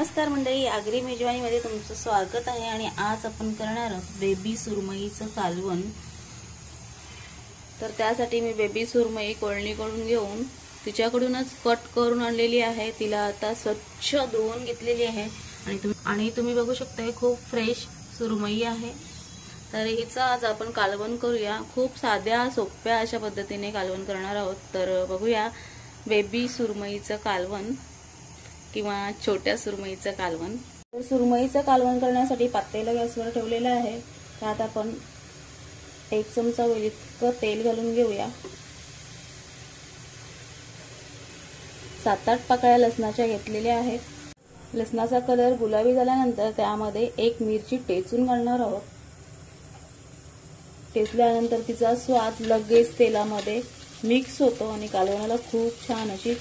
नमस्कार मंडळी, आगरी मेजवानीमध्ये तुमचं स्वागत आहे। आणि आज आपण करणार आहोत बेबी सुरमईचं कालवण। तर त्यासाठी मी बेबी सुरमई कोळणीकडून घेऊन तिच्याकडूनच कट करून आणलेली आहे। तिला आता स्वच्छ धुवून घेतलेली आहे आणि तुम्ही बघू शकता खूप फ्रेश सुरमई आहे। तर हिचं आज आपण कालवण करूया। खूप साध्या सोप्या अशा पद्धतीने कालवण करणार आहोत। तर बघूया बेबी सुरमईचं कालवण किंवा छोट्या सुरमईचं कालवण। तर सुरमईचं कालवण करण्यासाठी पातेलं गॅसवर ठेवलेलं आहे। त्यात आपण 1 चमचा होईल इतकं तेल घालून घेऊया। 7-8 पाकळ्या लसणाच्या घेतलेल्या आहेत। लसणाचा कलर गुलाबी झाल्यानंतर त्यामध्ये 1 मिरची टेचून घालणार आहोत। टेचल्यानंतर तिचा स्वाद लगेच तेलामध्ये मिक्स होतो आणि कालवणाला खूप छान अशी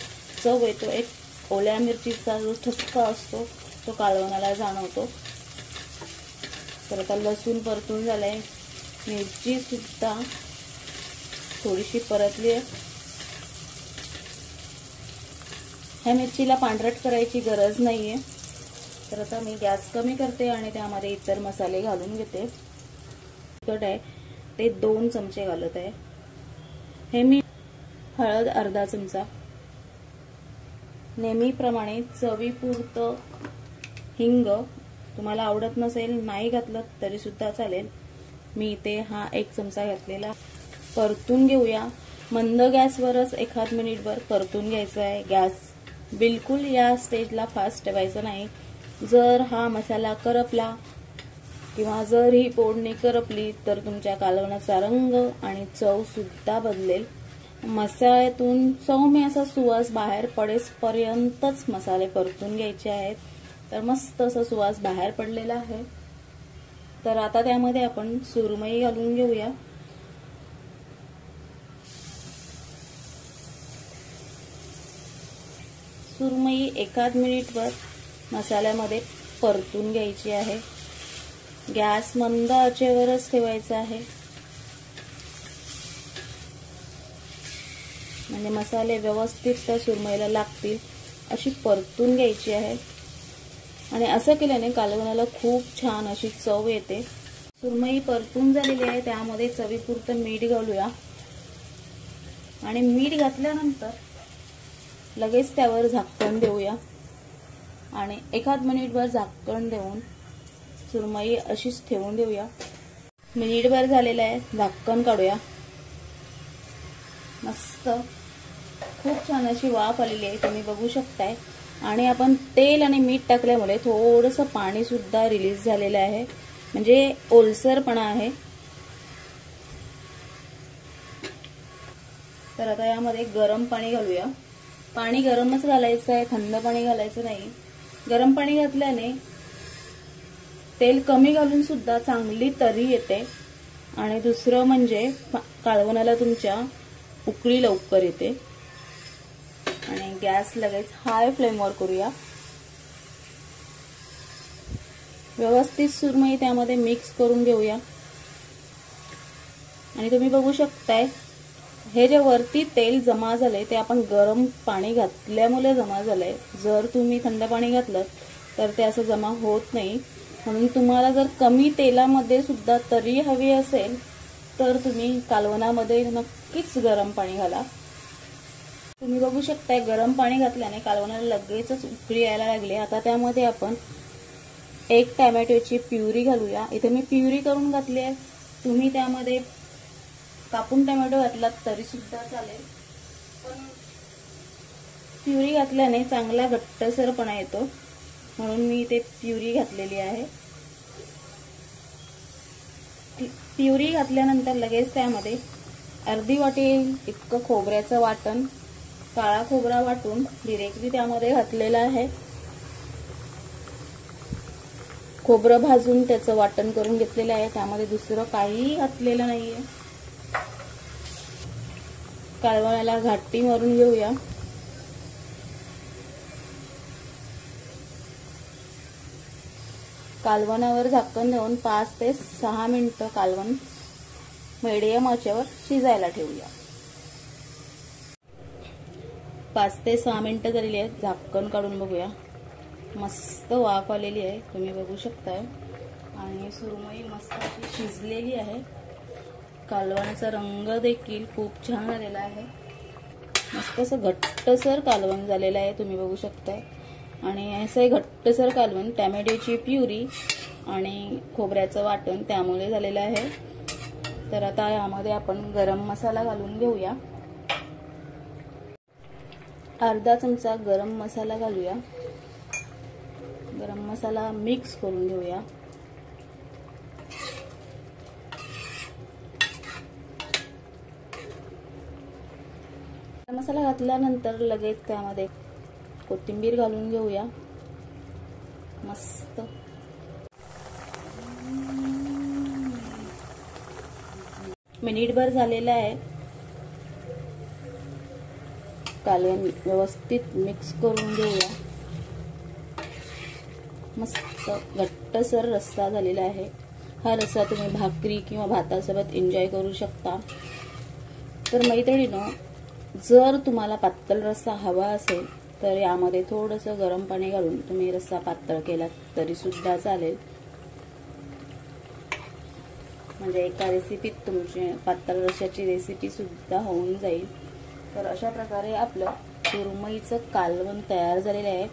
चव येतो। एक ओल्या मिरचीचा जो ठसका असतो तो कालवणाला जाणवतो। तर आता लसूण परतून झालाय, मिरची सुद्धा थोडीशी परतली आहे। ह्या मिरचीला पांढरट करायची गरज नाहीये। तर आता मी गॅस कमी करते आणि त्यामध्ये इतर मसाले घालून घेते। तिखट आहे ते 2 चमचे घालत आहे। हे मी हळद अर्धा चमचा, नेहमीप्रमाणे चवीपुरतं हिंग, तुम्हाला आवडत नसेल नाही घातलं तरी सुद्धा चालेल, मी इथे हा 1 चमचा घातलेला। परतून घेऊया। मंद गॅसवरच 1 मिनिटभर परतून घ्यायचा आहे। गॅस बिलकुल या स्टेजला फास्ट ठेवायचा नाही। जर हा मसाला करपला किंवा जर ही फोडणी करपली तर तुमच्या कालवणाचा रंग आणि चव सुद्धा बदलेल। मसाल्यातून सौम्य असा सुवास बाहेर पडेपर्यंतच मसाले परतून घ्यायचे आहेत। तर मस्त असा सुवास बाहेर पडलेला आहे। तर आता त्यामध्ये आपण सुरमई घालून घेऊया। सुरमई 1 मिनिटभर मसाल्यामध्ये परतून घ्यायची आहे। गॅस मंद आचेवरच ठेवायचा आहे, म्हणजे मसाले व्यवस्थित त्या सुरमईला लागतील अशी परतून घ्यायची आहे। आणि असं केल्याने कालवणाला खूप छान अशी चव येते। सुरमई परतून झालेली आहे, त्यामध्ये चवीपुरतं मीठ घालूया। आणि मीठ घातल्यानंतर लगेच त्यावर झाकण देऊया आणि 1 मिनिटभर झाकण देऊन सुरमई अशीच ठेवून देऊया। मिनिटभर झालेलं आहे, झाकण काढूया। मस्त खूप छान अशी वाफ आलेली आहे, तुम्ही बघू शकताय। आणि आपण तेल आणि मीठ टाकल्यामुळे थोडंसं पाणी सुद्धा रिलीज झालेलं आहे, म्हणजे ओलसरपणा आहे। तर आता यामध्ये गरम पाणी घालूया। पाणी गरमच घालायचं आहे, थंड पाणी घालायचं नाही। गरम पाणी घातल्याने तेल कमी घालून सुद्धा चांगली तरी येते। आणि दुसरं म्हणजे कालवणाला तुमच्या उकळी लवकर येते। आणि गॅस लगेच हाय फ्लेमवर करूया। व्यवस्थित सुरमई त्यामध्ये मिक्स करून घेऊया। आणि तुम्ही बघू शकताय हे जे वरती तेल जमा झालंय ते आपण गरम पाणी घातल्यामुळे जमा झालंय। जर तुम्ही थंड पाणी घातलं तर ते असं जमा होत नाही। म्हणून तुम्हाला जर कमी तेलामध्ये सुद्धा तरी हवी असेल तर तुम्ही कालवणामध्ये नक्कीच गरम पाणी घाला। तुम्ही बघू शकताय गरम पाणी घातल्याने कालवणाला लगेचच उकळी यायला लागली। आता त्यामध्ये आपण 1 टोमॅटोची प्युरी घालूया। इथे मी प्युरी करून घातली आहे, तुम्ही त्यामध्ये कापून टोमॅटो घातलात तरी सुद्धा चालेल, पण प्युरी घातल्याने चांगला घट्टसरपणा येतो, म्हणून मी इथे प्युरी घातलेली आहे। प्युरी घातल्यानंतर लगेच त्यामध्ये अर्धी वाटी इतकं खोबऱ्याचं वाटण, काळा खोबरा वाटून डायरेक्टली त्यामध्ये घातलेला आहे। खोबरं भाजून त्याचं वाटण करून घेतलेलं आहे, त्यामध्ये दुसरं काहीही घातलेलं नाहीये। कालवणाला घाटी मारून घेऊया। कालवणावर झाकण देऊन 5 ते 6 मिनिटं कालवण मीडियम आचेवर शिजायला ठेवूया। 5 ते 6 मिनिटं झालेली आहेत, झाकण काढून बघूया। मस्त वाफ आलेली आहे, तुम्ही बघू शकताय. आणि सुरमई मस्त अशी शिजलेली आहे. कालवणाचा रंग देखील खूप छान आलेला आहे. मस्त असं घट्टसर कालवण झालेलं आहे, तुम्ही बघू शकताय. आणि असं घट्टसर कालवण टॅमॅटोची प्युरी आणि खोबऱ्याचं वाटण त्यामुळे झालेलं आहे. तर आता यामध्ये आपण गरम मसाला घालून घेऊया. अर्धा चमचा गरम मसाला घालूया. गरम मसाला मिक्स करून घेऊया. मसाला घातल्यानंतर लगेच त्यामध्ये कोथिंबीर घालून घेऊया. मस्त मिनिटभर झालेला आहे. कालवण व्यवस्थित मिक्स करून घेऊया. मस्त घट्टसर रस्सा झालेला आहे. हा रस्सा तुम्ही भाकरी किंवा भातासोबत एन्जॉय करू शकता. तर मैत्रिणींनो, जर तुम्हाला पातळ रस्सा हवा असेल तर यामध्ये थोडंसं गरम पाणी घालून तुम्ही रस्सा पातळ केला तरी सुद्धा चालेल. म्हणजे एका रेसिपीत तुमची पातळ रस्स्याची रेसिपी सुद्धा होऊन जाईल. तर अशा प्रकारे आपलं सुरमईचं कालवण तयार झालेलं आहे.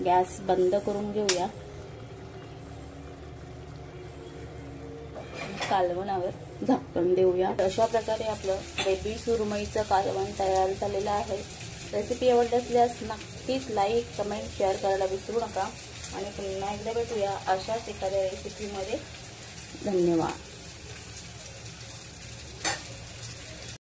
गॅस बंद करून घेऊया. कालवणावर झाकण देऊया. अशा प्रकारे आपलं बेबी सुरमईचं कालवण तयार झालेलं आहे. रेसिपी आवडली असल्यास नक्कीच लाईक, कमेंट, शेअर करायला विसरू नका. आणि पुन्हा एकदा भेटूया अशाच एखाद्या रेसिपीमध्ये. धन्यवाद.